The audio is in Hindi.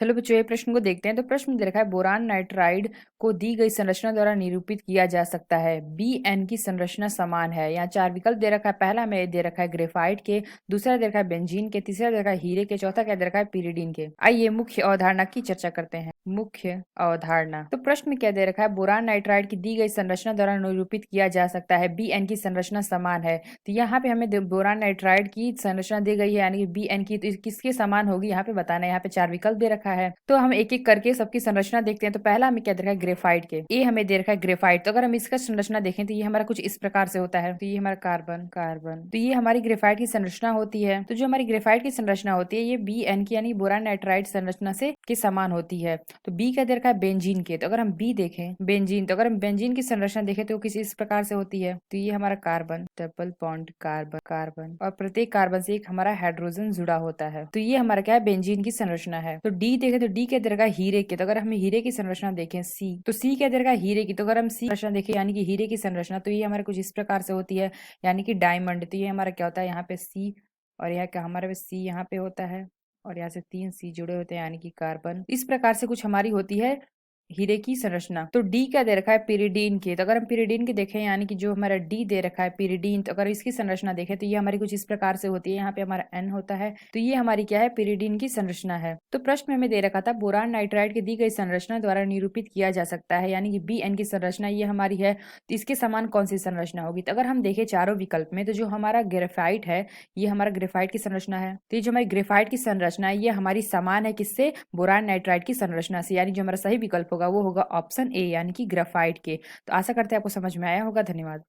चलो बच्चों ये प्रश्न को देखते हैं। तो प्रश्न में दे रखा है बोरान नाइट्राइड को दी गई संरचना द्वारा निरूपित किया जा सकता है। बी एन की संरचना समान है। यहाँ चार विकल्प दे रखा है। पहला में दे रखा है ग्रेफाइट के, दूसरा दे रखा है बेंजीन के, तीसरा दे रखा है हीरे के, चौथा क्या दे रखा है पिरिडीन के। आइए मुख्य अवधारणा की चर्चा करते हैं। मुख्य अवधारणा। तो प्रश्न में क्या दे रखा है बोरान नाइट्राइड की दी गई संरचना द्वारा निरूपित किया जा सकता है। बी एन की संरचना समान है। तो यहाँ पे हमें बोरान नाइट्राइड की संरचना दी गई है, यानी कि बी एन की, तो किसके समान होगी यहाँ पे बताना है। यहाँ पे चार विकल्प दे रखा है, तो हम एक एक करके सबकी संरचना देखते हैं। तो पहला हमें क्या दे रखा है ग्रेफाइट के, ए हमें दे रखा है ग्रेफाइट। तो अगर हम इसका संरचना देखें तो ये हमारा कुछ इस प्रकार से होता है। तो ये हमारा कार्बन कार्बन, तो ये हमारी ग्रेफाइट की संरचना होती है। तो जो हमारी ग्रेफाइट की संरचना होती है ये बी एन की यानी बोरान नाइट्राइड संरचना से के समान होती है। तो बी क्या दे रखा है बेंजीन के, तो अगर हम बी देखें बेंजीन, तो अगर हम बेंजीन की संरचना देखें तो किसी इस प्रकार से होती है। तो ये हमारा carbon, double bond carbon carbon, और प्रत्येक कार्बन से एक हमारा हाइड्रोजन जुड़ा होता है। तो ये हमारा क्या है बेंजीन की संरचना है। तो डी देखें तो डी क्या दे रखा है हीरे के, तो अगर हम हीरे की संरचना देखें सी, तो सी क्या दे रखा है हीरे की। तो अगर हम सी संरचना देखें यानी कि हीरे की संरचना, तो ये हमारे कुछ इस प्रकार से होती है, यानी कि डायमंड। तो ये हमारा क्या होता है यहाँ पे सी, और यहाँ क्या हमारे सी यहाँ पे होता है, और यहाँ से तीन सी जुड़े होते हैं यानी कि कार्बन। इस प्रकार से कुछ हमारी होती है हीरे की संरचना। तो डी क्या दे रखा है पिरिडीन के, तो अगर हम पिरिडीन के देखें यानी कि जो हमारा डी दे रखा है पिरिडीन, तो अगर इसकी संरचना देखें तो ये हमारी कुछ इस प्रकार से होती है। यहाँ पे हमारा एन होता है, तो ये हमारी क्या है पिरिडीन की संरचना है। तो प्रश्न में हमें दे रखा था बोरान नाइट्राइड की दी गई संरचना द्वारा निरूपित किया जा सकता है, यानी कि बी एन की संरचना ये हमारी है। तो इसके समान कौन सी संरचना होगी। तो अगर हम देखें चारों विकल्प में, तो जो हमारा ग्रेफाइट है ये हमारा ग्रेफाइट की संरचना है। तो ये जो हमारी ग्रेफाइट की संरचना है ये हमारी समान है किससे, बोरान नाइट्राइड की संरचना से, यानी जो हमारा सही विकल्प होगा वो होगा ऑप्शन ए यानी कि ग्रेफाइट के। तो आशा करते हैं आपको समझ में आया होगा। धन्यवाद।